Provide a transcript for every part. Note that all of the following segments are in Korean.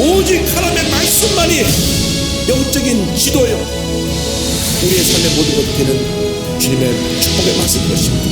오직 하나님의 말씀만이 영적인 지도요, 우리의 삶의 모든 것이 되는 주님의 축복의 말씀인 것입니다.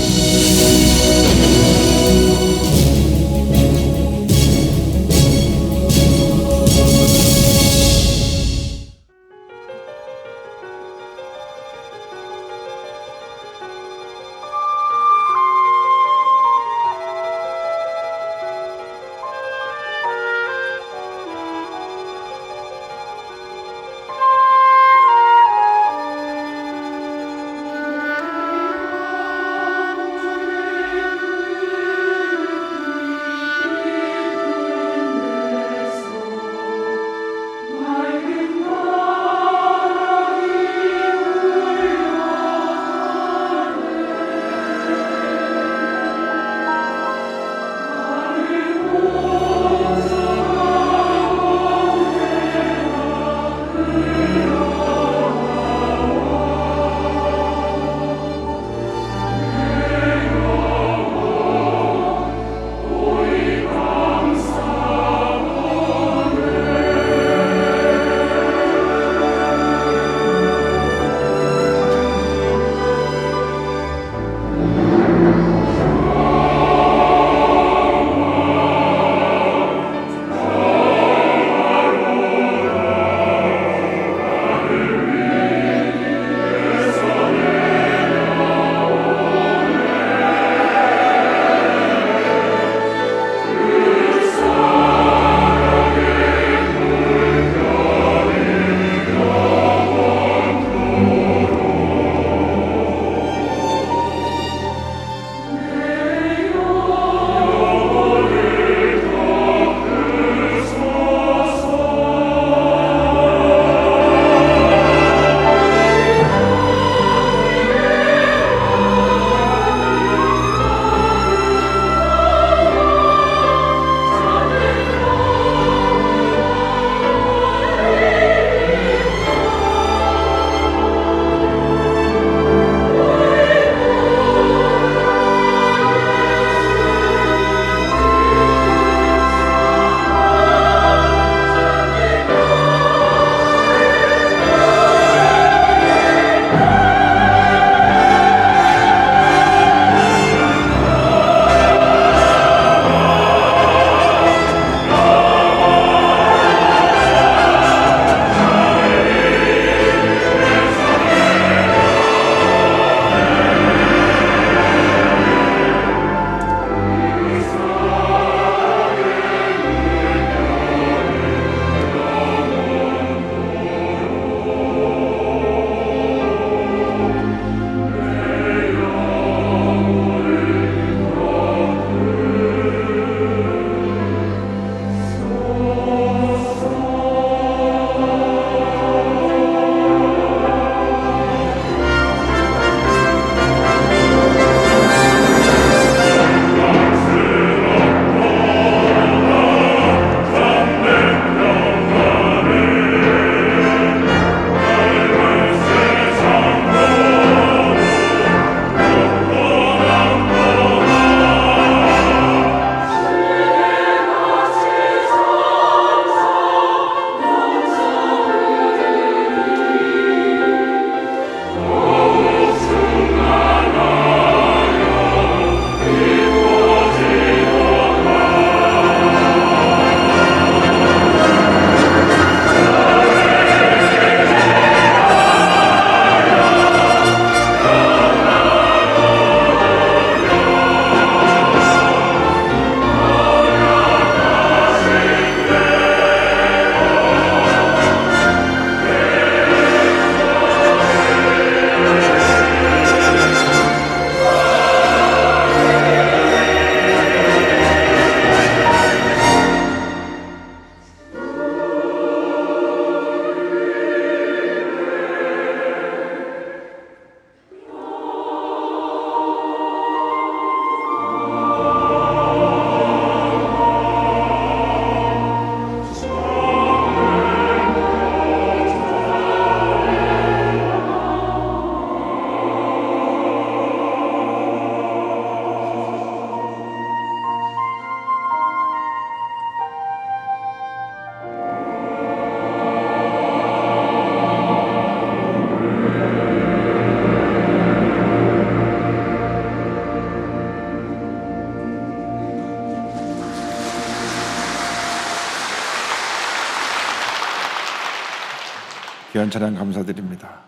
귀한 찬양 감사드립니다.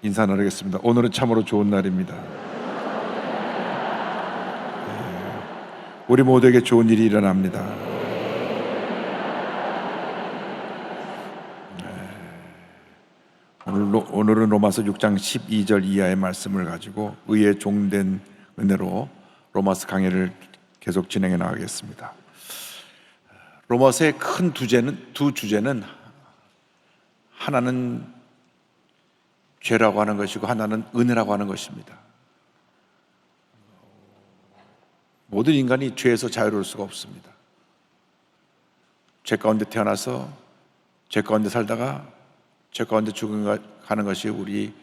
인사 나누겠습니다. 오늘은 참으로 좋은 날입니다. 우리 모두에게 좋은 일이 일어납니다. 오늘은 로마서 6장 12절 이하의 말씀을 가지고 의에 종된 은혜로 로마서 강해를 계속 진행해 나가겠습니다. 로마서의 큰 두 주제는 하나는 죄라고 하는 것이고 하나는 은혜라고 하는 것입니다. 모든 인간이 죄에서 자유로울 수가 없습니다. 죄 가운데 태어나서 죄 가운데 살다가 죄 가운데 죽어가는 것이 우리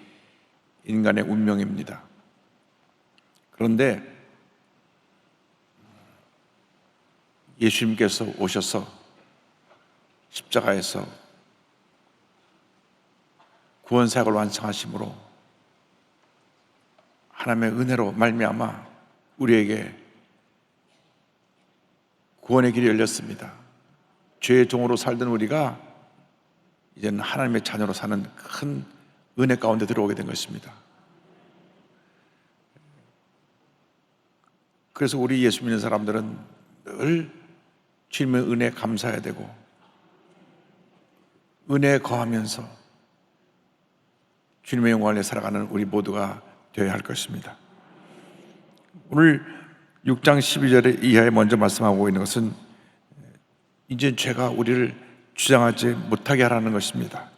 인간의 운명입니다. 그런데 예수님께서 오셔서 십자가에서 구원 사역을 완성하심으로 하나님의 은혜로 말미암아 우리에게 구원의 길이 열렸습니다. 죄의 종으로 살던 우리가 이제는 하나님의 자녀로 사는 큰 은혜 가운데 들어오게 된 것입니다. 그래서 우리 예수 믿는 사람들은 늘 주님의 은혜에 감사해야 되고 은혜에 거하면서 주님의 영광을 위해 살아가는 우리 모두가 되어야 할 것입니다. 오늘 6장 12절 이하에 먼저 말씀하고 있는 것은 이제 죄가 우리를 주장하지 못하게 하라는 것입니다.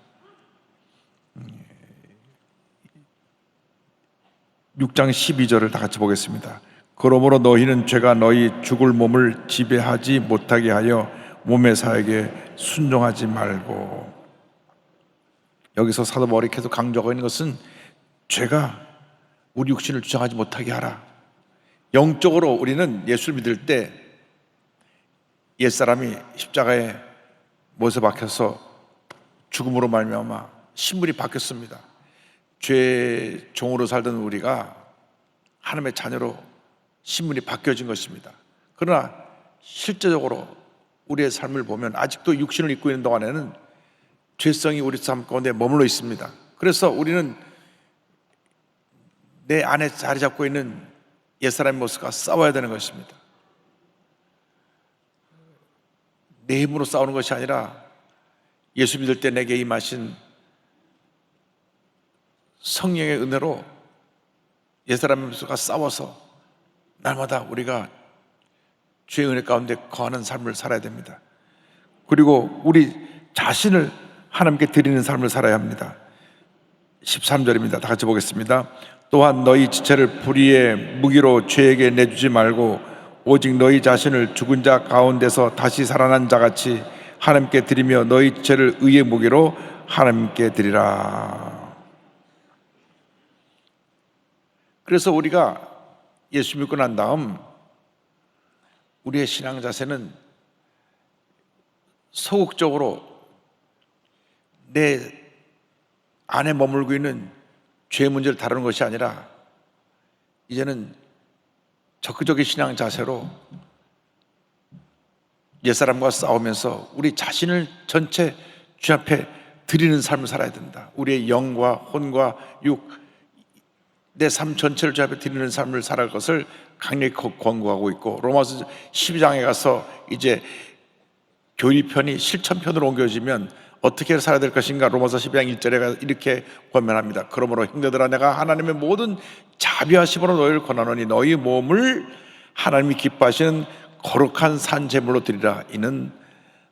6장 12절을 다 같이 보겠습니다. 그러므로 너희는 죄가 너희 죽을 몸을 지배하지 못하게 하여 몸의 사역에 순종하지 말고. 여기서 사도 바울이 계속 강조하고 있는 것은 죄가 우리 육신을 주장하지 못하게 하라. 영적으로 우리는 예수를 믿을 때 옛사람이 십자가에 못에 박혀서 죽음으로 말미암아 신분이 바뀌었습니다. 죄의 종으로 살던 우리가 하나님의 자녀로 신분이 바뀌어진 것입니다. 그러나 실제적으로 우리의 삶을 보면 아직도 육신을 입고 있는 동안에는 죄성이 우리 삶 가운데 머물러 있습니다. 그래서 우리는 내 안에 자리 잡고 있는 옛사람의 모습과 싸워야 되는 것입니다. 내 힘으로 싸우는 것이 아니라 예수 믿을 때 내게 임하신 성령의 은혜로 옛사람의 모습과 싸워서 날마다 우리가 주의 은혜 가운데 거하는 삶을 살아야 됩니다. 그리고 우리 자신을 하나님께 드리는 삶을 살아야 합니다. 13절입니다. 다 같이 보겠습니다. 또한 너희 지체를 불의의 무기로 죄에게 내주지 말고 오직 너희 자신을 죽은 자 가운데서 다시 살아난 자같이 하나님께 드리며 너희 지체를 의의 무기로 하나님께 드리라. 그래서 우리가 예수 믿고 난 다음 우리의 신앙 자세는 소극적으로 내 안에 머물고 있는 죄의 문제를 다루는 것이 아니라 이제는 적극적인 신앙 자세로 옛사람과 싸우면서 우리 자신을 전체 주 앞에 드리는 삶을 살아야 된다. 우리의 영과 혼과 육, 내 삶 전체를 주 앞에 드리는 삶을 살아갈 것을 강력히 권고하고 있고, 로마서 12장에 가서 이제 교리편이 실천편으로 옮겨지면 어떻게 살아야 될 것인가, 로마서 12장 1절에 이렇게 권면합니다. 그러므로 형제들아, 내가 하나님의 모든 자비하심으로 너희를 권하노니 너희 몸을 하나님이 기뻐하시는 거룩한 산제물로 드리라. 이는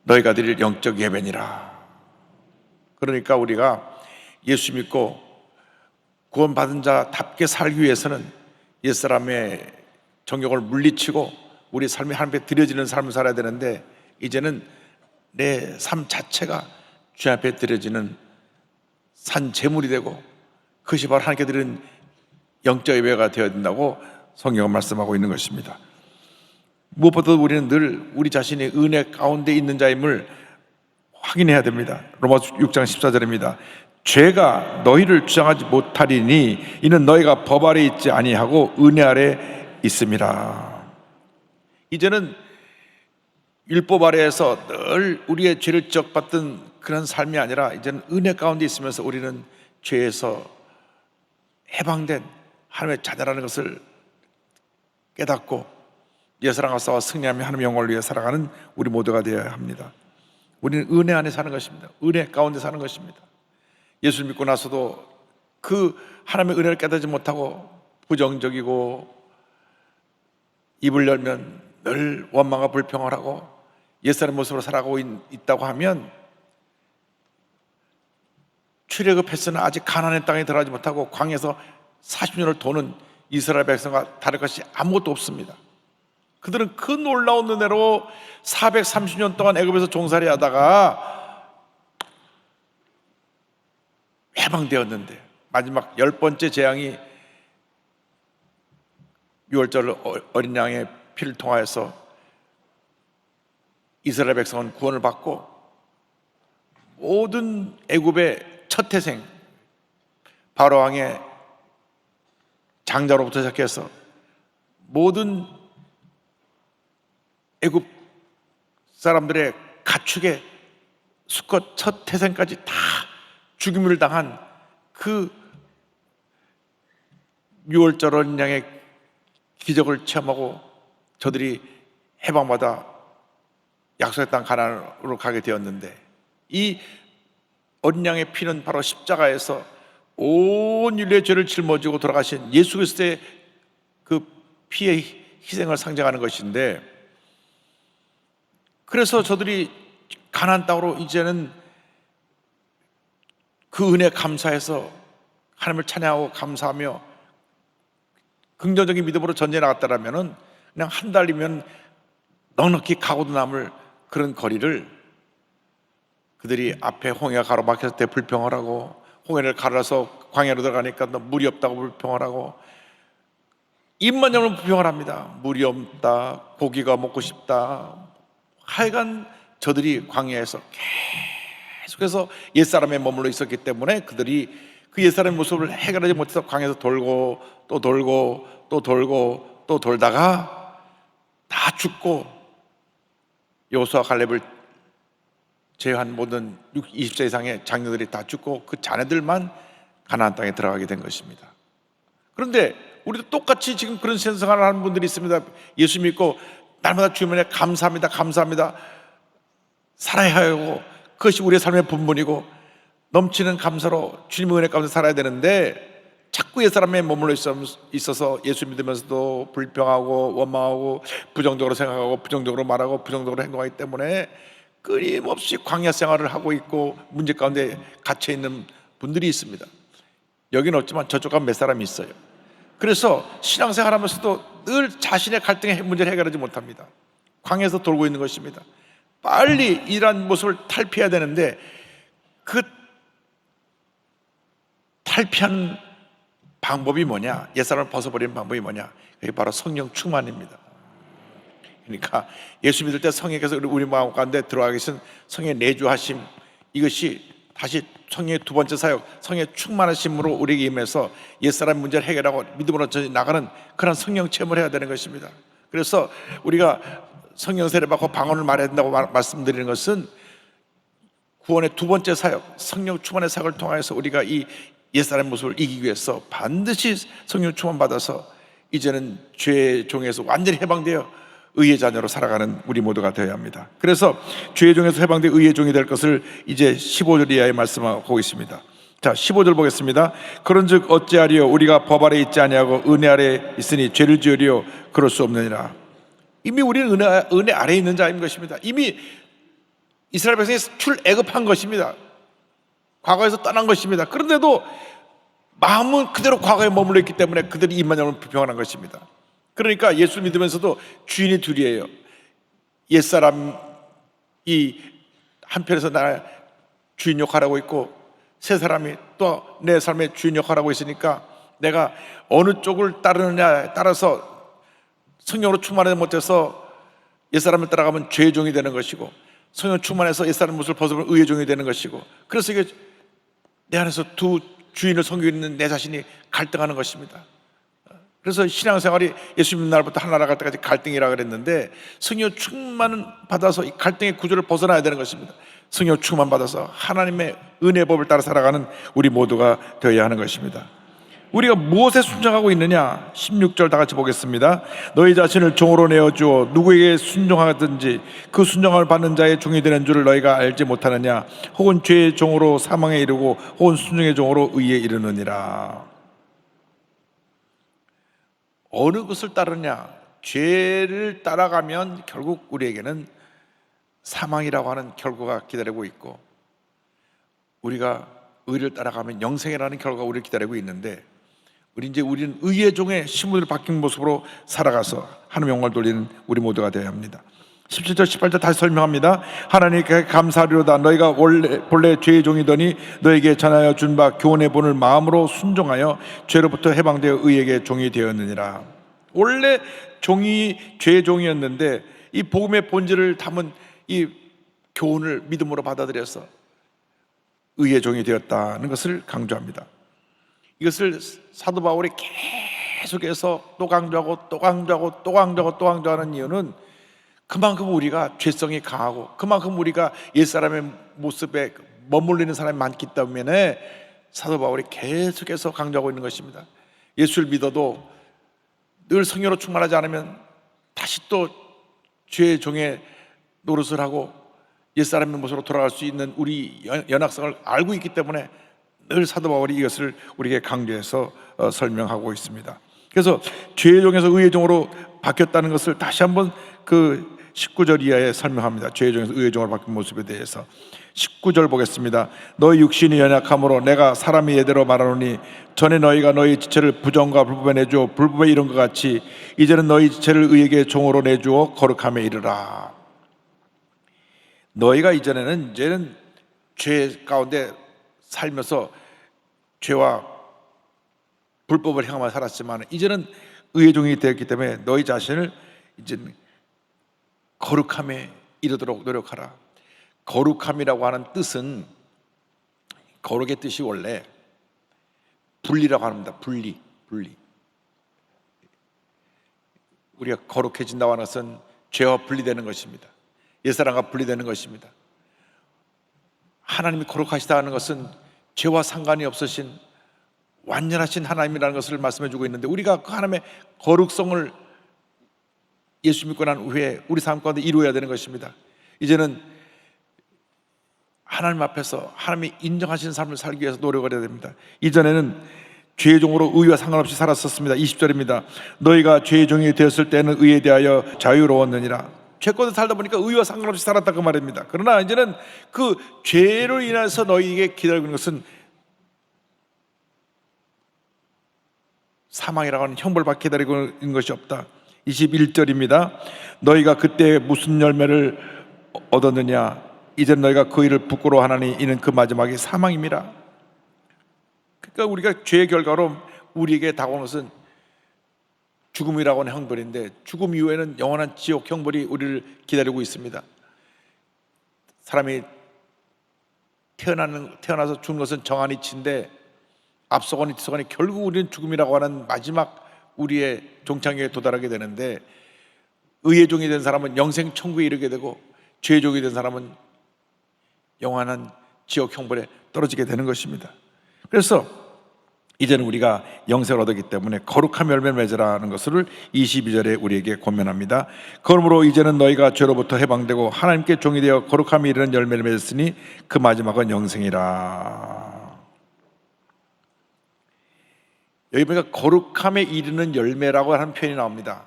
너희가 드릴 영적 예배니라. 그러니까 우리가 예수 믿고 구원받은 자답게 살기 위해서는 옛사람의 정욕을 물리치고 우리 삶이 하나님께 드려지는 삶을 살아야 되는데, 이제는 내 삶 자체가 주 앞에 드려지는 산 제물이 되고 그것이 바로 하나님께 드리는 영적 예배가 되어야 된다고 성경은 말씀하고 있는 것입니다. 무엇보다도 우리는 늘 우리 자신이 은혜 가운데 있는 자임을 확인해야 됩니다. 로마서 6장 14절입니다. 죄가 너희를 주장하지 못하리니 이는 너희가 법 아래 있지 아니하고 은혜 아래 있음이라. 이제는 율법 아래에서 늘 우리의 죄를 지적받던 그런 삶이 아니라 이제는 은혜 가운데 있으면서 우리는 죄에서 해방된 하나님의 자녀라는 것을 깨닫고 예사랑과 싸워 승리하며 하나님의 영광을 위해 살아가는 우리 모두가 되어야 합니다. 우리는 은혜 안에 사는 것입니다. 은혜 가운데 사는 것입니다. 예수를 믿고 나서도 그 하나님의 은혜를 깨닫지 못하고 부정적이고 입을 열면 늘 원망과 불평을 하고 옛사람의 모습으로 살아가고 있다고 하면 출애굽했으나 아직 가나안의 땅에 들어가지 못하고 광야에서 40년을 도는 이스라엘 백성과 다를 것이 아무것도 없습니다. 그들은 그 놀라운 은혜로 430년 동안 애굽에서 종살이 하다가 해방되었는데 마지막 10번째 재앙이 6월절 어린 양의 피를 통하여서 이스라엘 백성은 구원을 받고 모든 애굽의 첫 태생 바로 왕의 장자로부터 시작해서 모든 애굽 사람들의 가축의 수컷 첫 태생까지 다 죽임을 당한 그 6월절 어린 양의 기적을 체험하고 저들이 해방받아 약속의 땅 가나안으로 가게 되었는데, 이 어린 양의 피는 바로 십자가에서 온 인류의 죄를 짊어지고 돌아가신 예수 그리스도의 그 피의 희생을 상징하는 것인데, 그래서 저들이 가나안 땅으로 이제는 그 은혜에 감사해서 하나님을 찬양하고 감사하며 긍정적인 믿음으로 전쟁에 나갔다라면은 그냥 한 달이면 넉넉히 가고도 남을 그런 거리를 그들이 앞에 홍해가 가로막혔을 때 불평을 하고, 홍해를 갈아서 광야로 들어가니까 너 물이 없다고 불평을 하고, 입만 열면 불평을 합니다. 물이 없다, 고기가 먹고 싶다. 하여간 저들이 광야에서 계속해서 옛사람에 머물러 있었기 때문에 그들이 그 옛사람의 모습을 해결하지 못해서 광야에서 돌고 또 돌고 또 돌고 또 돌다가 다 죽고, 여호수아 갈렙을 제외한 모든 20세 이상의 장녀들이 다 죽고 그 자녀들만 가나안 땅에 들어가게 된 것입니다. 그런데 우리도 똑같이 지금 그런 생활을 하는 분들이 있습니다. 예수 믿고 날마다 주님에 감사합니다, 감사합니다 살아야 하고, 그것이 우리의 삶의 본분이고 넘치는 감사로 주님의 은혜 가운데 살아야 되는데, 자꾸 옛사람에 머물러 있어서 예수 믿으면서도 불평하고 원망하고 부정적으로 생각하고 부정적으로 말하고 부정적으로 행동하기 때문에 끊임없이 광야 생활을 하고 있고 문제 가운데 갇혀 있는 분들이 있습니다. 여기는 없지만 저쪽 가면 몇 사람이 있어요. 그래서 신앙생활 하면서도 늘 자신의 갈등의 문제를 해결하지 못합니다. 광야에서 돌고 있는 것입니다. 빨리 이러한 모습을 탈피해야 되는데, 그 탈피하는 방법이 뭐냐? 옛사람을 벗어버리는 방법이 뭐냐? 그게 바로 성령 충만입니다. 그러니까 예수 믿을 때 성령께서 우리 마음 가운데 들어와 계신 성령의 내주하심, 이것이 다시 성령의 두 번째 사역, 성령의 충만하심으로 우리에게 임해서 옛사람 문제를 해결하고 믿음으로 나가는 그런 성령 체험을 해야 되는 것입니다. 그래서 우리가 성령 세례 받고 방언을 말해야 된다고 말씀드리는 것은 구원의 두 번째 사역, 성령 충만의 사역을 통해서 우리가 이 옛사람의 모습을 이기기 위해서 반드시 성령 충만 받아서 이제는 죄의 종에서 완전히 해방되어 의의 자녀로 살아가는 우리 모두가 되어야 합니다. 그래서 죄의 종에서 해방되어 의의 종이 될 것을 이제 15절 이하에 말씀하고 있습니다. 자, 15절 보겠습니다. 그런즉 어찌하리요? 우리가 법 아래 있지 아니하고 은혜 아래 있으니 죄를 지으리요? 그럴 수 없느니라. 이미 우리는 은혜 아래에 있는 자인 것입니다. 이미 이스라엘 백성이 출애굽한 것입니다. 과거에서 떠난 것입니다. 그런데도 마음은 그대로 과거에 머물러 있기 때문에 그들이 입만 열면 불평하는 것입니다. 그러니까 예수 믿으면서도 주인이 둘이에요. 옛사람이 한편에서 나 주인 역할하고 있고, 새 사람이 또 내 삶의 주인 역할하고 있으니까 내가 어느 쪽을 따르느냐에 따라서 성령으로 충만하지 못해서 옛사람을 따라가면 죄의 종이 되는 것이고, 성령 충만해서 옛사람 모습을 벗어버리면 의의 종이 되는 것이고, 그래서 이게 내 안에서 두 주인을 섬기고 있는 내 자신이 갈등하는 것입니다. 그래서 신앙생활이 예수 믿는 날부터 하나라 갈 때까지 갈등이라 그랬는데, 성령 충만을 받아서 이 갈등의 구조를 벗어나야 되는 것입니다. 성령 충만 받아서 하나님의 은혜법을 따라 살아가는 우리 모두가 되어야 하는 것입니다. 우리가 무엇에 순종하고 있느냐? 16절 다 같이 보겠습니다. 너희 자신을 종으로 내어주어 누구에게 순종하든지 그 순종함을 받는 자의 종이 되는 줄 너희가 알지 못하느냐? 혹은 죄의 종으로 사망에 이르고 혹은 순종의 종으로 의에 이르느니라. 어느 것을 따르냐? 죄를 따라가면 결국 우리에게는 사망이라고 하는 결과가 기다리고 있고, 우리가 의를 따라가면 영생이라는 결과가 우리를 기다리고 있는데, 우리는 의의 종의 신분을 바뀐 모습으로 살아가서 하나님 영광을 돌리는 우리 모두가 되어야 합니다. 17절 18절 다시 설명합니다. 하나님께 감사하리로다. 너희가 본래 죄의 종이더니 너에게 전하여 준 바 교훈의 본을 마음으로 순종하여 죄로부터 해방되어 의에게 종이 되었느니라. 원래 죄의 종이었는데 이 복음의 본질을 담은 이 교훈을 믿음으로 받아들여서 의의 종이 되었다는 것을 강조합니다. 이것을 사도 바울이 계속해서 또 강조하는 이유는 그만큼 우리가 죄성이 강하고 그만큼 우리가 옛사람의 모습에 머물리는 사람이 많기 때문에 사도 바울이 계속해서 강조하고 있는 것입니다. 예수를 믿어도 늘 성령으로 충만하지 않으면 다시 또 죄의 종의 노릇을 하고 옛사람의 모습으로 돌아갈 수 있는 우리 연약성을 알고 있기 때문에 늘 사도 바울이 이것을 우리에게 강조해서 설명하고 있습니다. 그래서 죄의 종에서 의의 종으로 바뀌었다는 것을 다시 한번 그 19절 이하에 설명합니다. 죄의 종에서 의의 종으로 바뀐 모습에 대해서 19절 보겠습니다. 너희 육신이 연약함으로 내가 사람이 예대로 말하노니 전에 너희가 너희 지체를 부정과 불법에 내주어 불법에 이른 것 같이 이제는 너희 지체를 의에게 종으로 내주어 거룩함에 이르라. 너희가 이제는 죄 가운데 살면서 죄와 불법을 향하며 살았지만 이제는 의의 종이 되었기 때문에 너희 자신을 이제는 거룩함에 이르도록 노력하라. 거룩함이라고 하는 뜻은, 거룩의 뜻이 원래 분리라고 합니다. 분리. 우리가 거룩해진다고 하는 것은 죄와 분리되는 것입니다. 옛사람과 분리되는 것입니다. 하나님이 거룩하시다 하는 것은 죄와 상관이 없으신 완전하신 하나님이라는 것을 말씀해 주고 있는데, 우리가 그 하나님의 거룩성을 예수 믿고 난 후에 우리 삶 가운데 이루어야 되는 것입니다. 이제는 하나님 앞에서 하나님이 인정하신 삶을 살기 위해서 노력을 해야 됩니다. 이전에는 죄의 종으로 의와 상관없이 살았었습니다. 20절입니다. 너희가 죄의 종이 되었을 때는 의에 대하여 자유로웠느니라. 죄 가운데 살다 보니까 의와 상관없이 살았다 그 말입니다. 그러나 이제는 그 죄로 인해서 너희에게 기다리고 있는 것은 사망이라고 하는 형벌받게 기다리고 있는 것이 없다. 21절입니다. 너희가 그때 무슨 열매를 얻었느냐? 이제 너희가 그 일을 부끄러워하나니 이는 그 마지막이 사망임이라. 그러니까 우리가 죄의 결과로 우리에게 다가오는 것은 죽음이라고 하는 형벌인데, 죽음 이후에는 영원한 지옥 형벌이 우리를 기다리고 있습니다. 사람이 태어나서 죽는 것은 정한이치인데 앞서거니 뒤서거니 결국 우리는 죽음이라고 하는 마지막 우리의 종착역에 도달하게 되는데, 의의 종이 된 사람은 영생 천국에 이르게 되고 죄의 종이 된 사람은 영원한 지옥 형벌에 떨어지게 되는 것입니다. 그래서 이제는 우리가 영생을 얻었기 때문에 거룩한 열매를 맺으라는 것을 22절에 우리에게 권면합니다. 그러므로 이제는 너희가 죄로부터 해방되고 하나님께 종이 되어 거룩함에 이르는 열매를 맺었으니 그 마지막은 영생이라. 여기 보니까 거룩함에 이르는 열매라고 하는 표현이 나옵니다.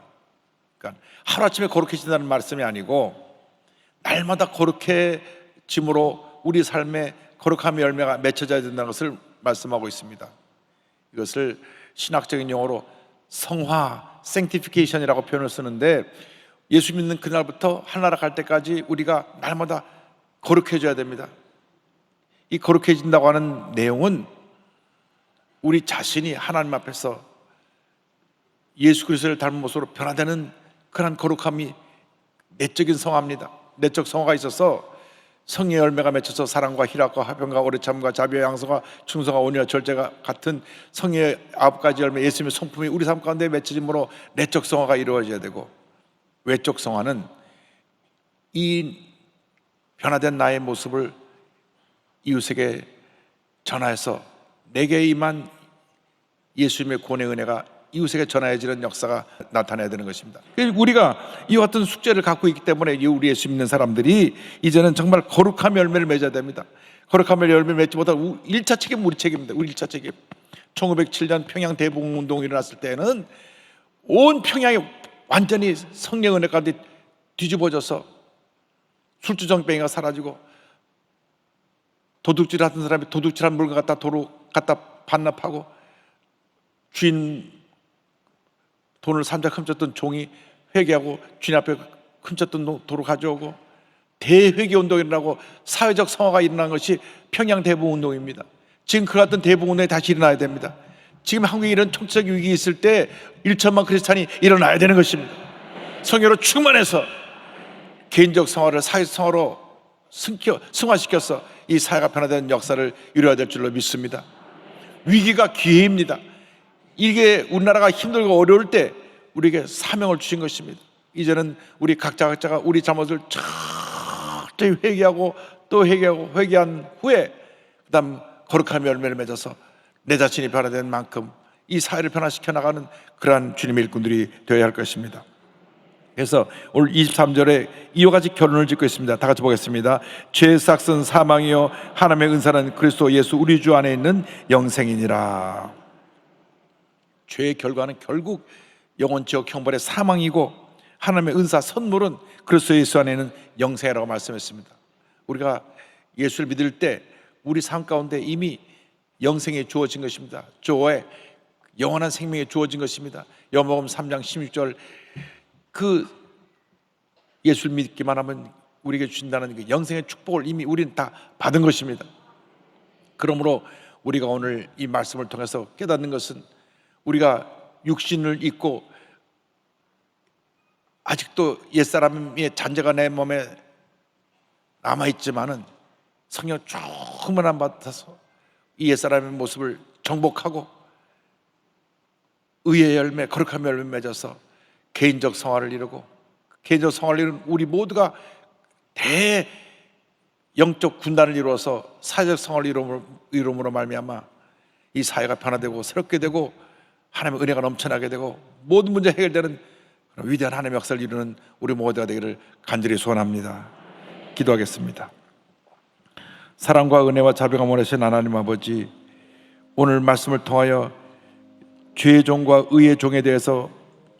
그러니까 하루아침에 거룩해진다는 말씀이 아니고 날마다 거룩해짐으로 우리 삶에 거룩함의 열매가 맺혀져야 된다는 것을 말씀하고 있습니다. 이것을 신학적인 용어로 성화, sanctification이라고 표현을 쓰는데, 예수 믿는 그날부터 하나나라 갈 때까지 우리가 날마다 거룩해져야 됩니다. 이 거룩해진다고 하는 내용은 우리 자신이 하나님 앞에서 예수 그리스도를 닮은 모습으로 변화되는 그런 거룩함이 내적인 성화입니다. 내적 성화가 있어서 성의 열매가 맺혀서 사랑과 희락과 화평과 오래참과 자비와 양성과 충성과 온유와 절제가 같은 성의 9가지 열매, 예수님의 성품이 우리 삶 가운데 맺혀짐으로 내적 성화가 이루어져야 되고, 외적 성화는 이 변화된 나의 모습을 이웃에게 전하여서 내게 임한 예수님의 구원의 은혜가 이웃에게 전하여지는 역사가 나타나야 되는 것입니다. 우리가 이와 같은 숙제를 갖고 있기 때문에 우리 예수 믿는 사람들이 이제는 정말 거룩한 열매를 맺어야 됩니다. 거룩한 열매를 맺지 못한 1차 책임은 우리 책임입니다. 우리 1차 책임. 1907년 평양 대복음운동이 일어났을 때는 온 평양이 완전히 성령 은혜 가운데 뒤집어져서 술주정뱅이가 사라지고 도둑질 하던 사람이 도둑질한 물건 갖다 도로 갖다 반납하고 주인 돈을 삼자 훔쳤던 종이 회개하고 주인 앞에 훔쳤던 도로 가져오고 대회개 운동이라고 사회적 성화가 일어난 것이 평양 대복음운동입니다. 지금 그 같은 대복음운동이 다시 일어나야 됩니다. 지금 한국에 이런 총체적 위기 있을 때 1천만 크리스찬이 일어나야 되는 것입니다. 성령으로 충만해서 개인적 성화를 사회적 성화로 승화시켜서 이 사회가 변화되는 역사를 이루어야 될 줄로 믿습니다. 위기가 기회입니다. 이게 우리나라가 힘들고 어려울 때 우리에게 사명을 주신 것입니다. 이제는 우리 각자가 우리 잘못을 철저히 회개하고 또 회개한 후에 그다음 거룩한 열매를 맺어서 내 자신이 변화된 만큼 이 사회를 변화시켜 나가는 그러한 주님의 일꾼들이 되어야 할 것입니다. 그래서 오늘 23절에 이와 같이 결론을 짓고 있습니다. 다 같이 보겠습니다. 죄의 삭은 사망이요 하나님의 은사는 그리스도 예수 우리 주 안에 있는 영생이니라. 죄의 결과는 결국 영혼적 형벌의 사망이고 하나님의 은사 선물은 그리스도 예수 안에 있는 영생이라고 말씀했습니다. 우리가 예수를 믿을 때 우리 삶 가운데 이미 영생이 주어진 것입니다. 조의 영원한 생명이 주어진 것입니다. 요한복음 3장 16절 그 예수를 믿기만 하면 우리에게 주신다는 그 영생의 축복을 이미 우리는 다 받은 것입니다. 그러므로 우리가 오늘 이 말씀을 통해서 깨닫는 것은 우리가 육신을 입고 아직도 옛사람의 잔재가 내 몸에 남아있지만은 성령 충만함 받아서 이 옛사람의 모습을 정복하고 의의 열매, 거룩한 열매 맺어서 개인적 성화를 이루고 개인적 성화를 이루는 우리 모두가 대영적 군단을 이루어서 사회적 성화를 이룸으로 말미암아 이 사회가 변화되고 새롭게 되고 하나님의 은혜가 넘쳐나게 되고 모든 문제 해결되는 위대한 하나님의 역사를 이루는 우리 모두가 되기를 간절히 소원합니다. 기도하겠습니다. 사랑과 은혜와 자비가 원하신 하나님 아버지, 오늘 말씀을 통하여 죄의 종과 의의 종에 대해서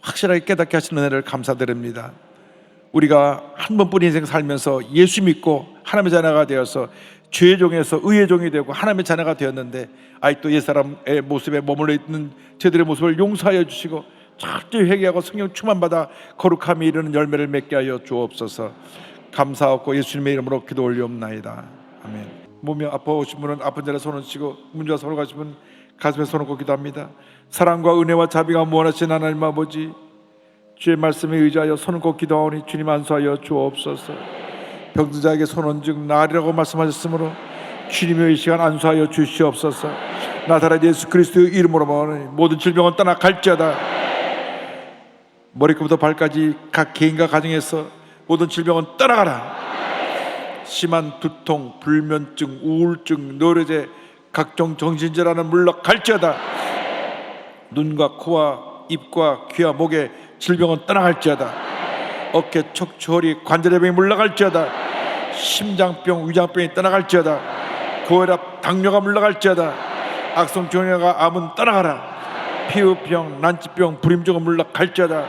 확실하게 깨닫게 하시는 은혜를 감사드립니다. 우리가 한 번뿐인 인생 살면서 예수 믿고 하나님의 자녀가 되어서 죄의 종에서 의의 종이 되고 하나님의 자녀가 되었는데 아직도 옛사람의 모습에 머물러 있는 저들의 모습을 용서하여 주시고 철저히 회개하고 성령 충만받아 거룩함이 이르는 열매를 맺게 하여 주옵소서. 감사하고 예수님의 이름으로 기도 올리옵나이다. 아멘. 몸이 아파오신 분은 아픈 자리에 손을 치고 문제와 손을 가신 분은 가슴에 손을 얹고 기도합니다. 사랑과 은혜와 자비가 무한하신 하나님 아버지, 주의 말씀에 의지하여 손을 얹고 기도하오니 주님 안수하여 주옵소서. 병든 자에게 손 얹은 나으리라고 말씀하셨으므로 주님의 이 시간 안수하여 주시옵소서. 나사렛 예수 그리스도의 이름으로 말하니 모든 질병은 떠나갈지어다. 머리끝부터 발까지 각 개인과 가정에서 모든 질병은 떠나가라. 심한 두통, 불면증, 우울증, 노려제, 각종 정신질환은 물러갈지어다. 눈과 코와 입과 귀와 목에 질병은 떠나갈지어다. 어깨, 척추, 허리, 관절염이 물러갈지어다. 심장병, 위장병이 떠나갈지어다. 고혈압, 당뇨가 물러갈지어다. 악성 종양과 암은 떠나가라. 피부병, 난치병, 불임증은 물러갈지어다.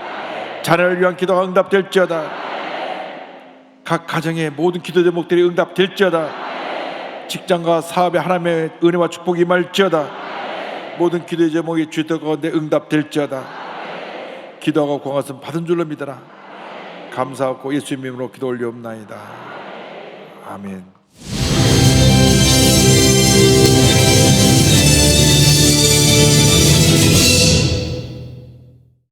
자녀를 위한 기도가 응답될지어다. 각 가정의 모든 기도 제목들이 응답될지어다. 직장과 사업에 하나님의 은혜와 축복이 임할지어다. 모든 기도 제목이 주의 가운데 응답될지어다. 기도하고 구한 받은 줄로 믿어라. 감사하고 예수님 이름으로 기도 올리옵나이다. 아멘.